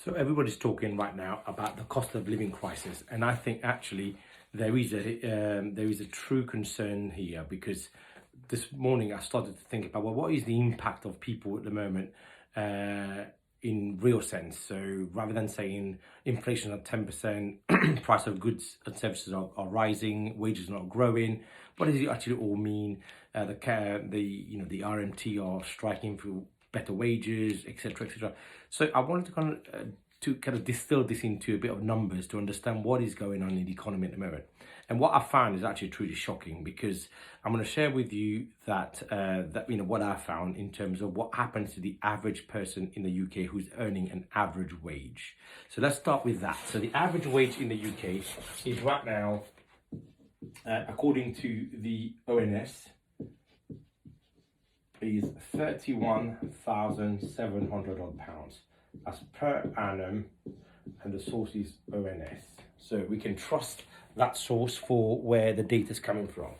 So everybody's talking right now about the cost of living crisis, and I think actually there is a true concern here, because this morning I started to think about, well, what is the impact of people at the moment in real sense? So rather than saying inflation at 10%, price of goods and services are rising, wages are not growing, what does it actually all mean? The RMT are striking for better wages, etc., etc. So I wanted to kind of distill this into a bit of numbers to understand what is going on in the economy at the moment. And what I found is actually truly shocking, because I'm going to share with you that what I found in terms of what happens to the average person in the UK who's earning an average wage. So let's start with that. So the average wage in the UK is right now, according to the ONS, is £31,700. That's per annum, and the source is ONS. So we can trust that source for where the data is coming from.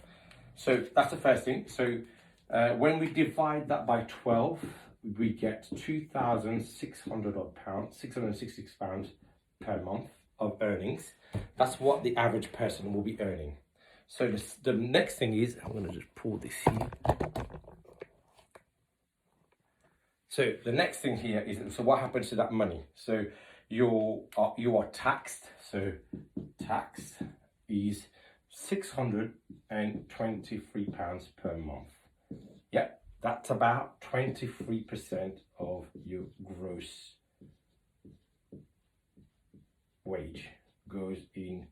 So that's the first thing. So when we divide that by 12, we get £2,600, £666 per month of earnings. That's what the average person will be earning. So the next thing is, I'm going to just pull this here. So the next thing here is, so what happens to that money? So you are taxed. So tax is £623 per month. Yeah, that's about 23% of your gross wage goes in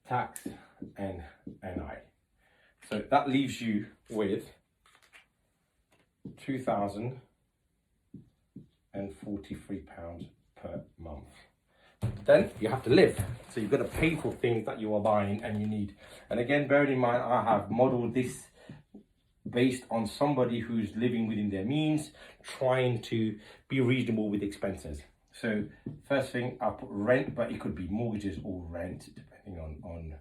tax and NI. So that leaves you with £2,043 per month. Then you have to live, so you've got to pay for things that you are buying and you need. And again, bearing in mind, I have modeled this based on somebody who's living within their means, trying to be reasonable with expenses. So first thing, I put rent, but it could be mortgages or rent depending on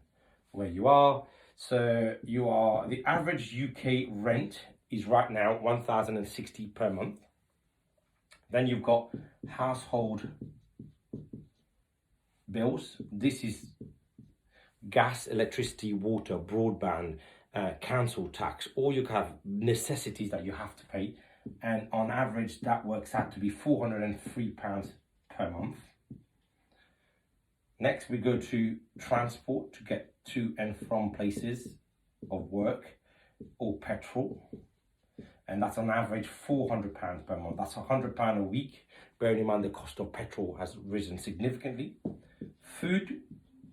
where you are. So the average UK rent is right now £1,060 per month. Then you've got household bills. This is gas, electricity, water, broadband, council tax. All you have necessities that you have to pay. And on average, that works out to be £403 per month. Next, we go to transport to get to and from places of work, or petrol. And that's on average £400 per month. That's £100 a week, bearing in mind the cost of petrol has risen significantly. Food,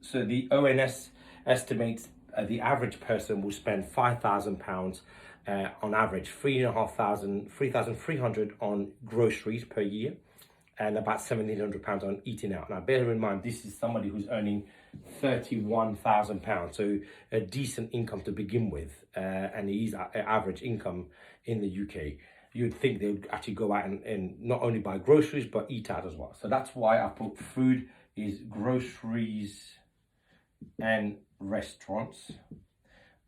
so the ONS estimates the average person will spend £5,000 on average, £3,300 on groceries per year, and about £1,700 on eating out. Now, bear in mind, this is somebody who's earning £31,000, so a decent income to begin with, and it is average income in the UK. You'd think they would actually go out and not only buy groceries, but eat out as well. So that's why I put food is groceries and restaurants,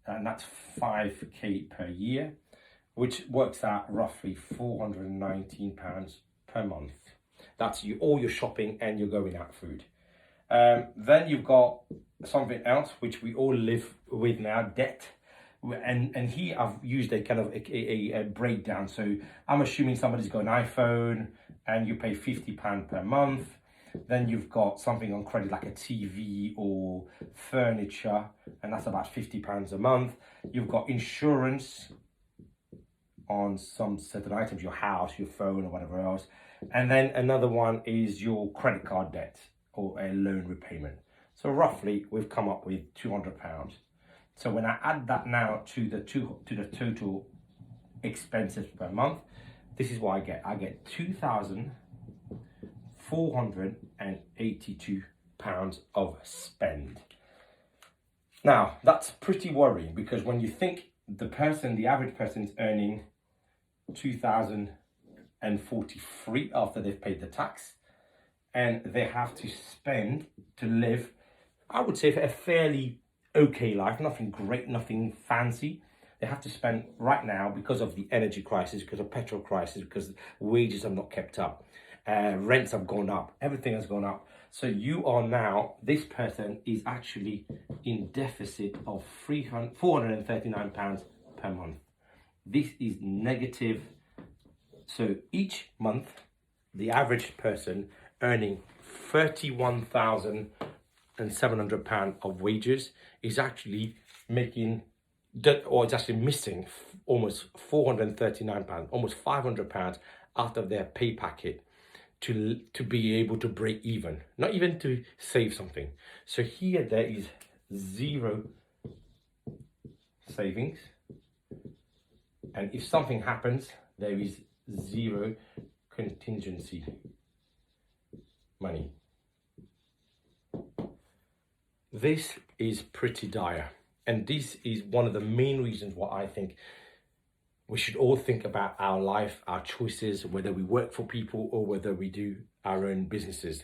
and that's 5k per year, which works out roughly £419 per month. That's all your shopping and your going out food. Then you've got something else which we all live with now, debt. And here I've used a kind of a breakdown. So I'm assuming somebody's got an iPhone and you pay £50 per month. Then you've got something on credit like a TV or furniture, and that's about £50 a month. You've got insurance on some certain items, your house, your phone, or whatever else. And then another one is your credit card debt or a loan repayment. So roughly we've come up with £200. So when I add that now to the total expenses per month, this is what I get. I get £2,482 of spend. Now, that's pretty worrying, because when you think the average person is earning £2,043 after they've paid the tax, and they have to spend to live, I would say, for a fairly okay life, nothing great, nothing fancy. They have to spend right now, because of the energy crisis, because of petrol crisis, because wages have not kept up. rents have gone up, everything has gone up. So you are now, this person is actually in deficit of £439 per month. This is negative. So each month, the average person earning £31,700 of wages is actually making, or it's actually missing almost £439, almost £500 out of their pay packet to be able to break even, not even to save something. So here there is zero savings, and if something happens, there is zero contingency money. This is pretty dire, and this is one of the main reasons why I think we should all think about our life, our choices, whether we work for people or whether we do our own businesses.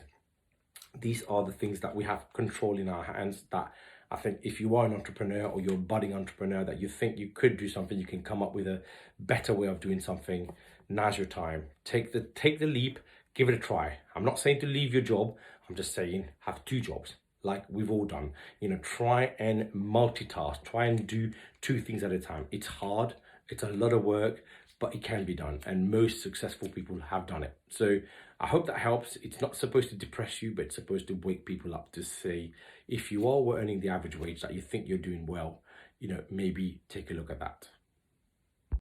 These are the things that we have control in our hands, that I think if you are an entrepreneur or you're a budding entrepreneur that you think you could do something, you can come up with a better way of doing something, now's your time. Take the leap, give it a try. I'm not saying to leave your job, I'm just saying have 2 jobs, like we've all done. Try and multitask, try and do 2 things at a time. It's hard, it's a lot of work, but it can be done, and most successful people have done it. So I hope that helps. It's not supposed to depress you, but it's supposed to wake people up to say, if you are earning the average wage that you think you're doing well, maybe take a look at that.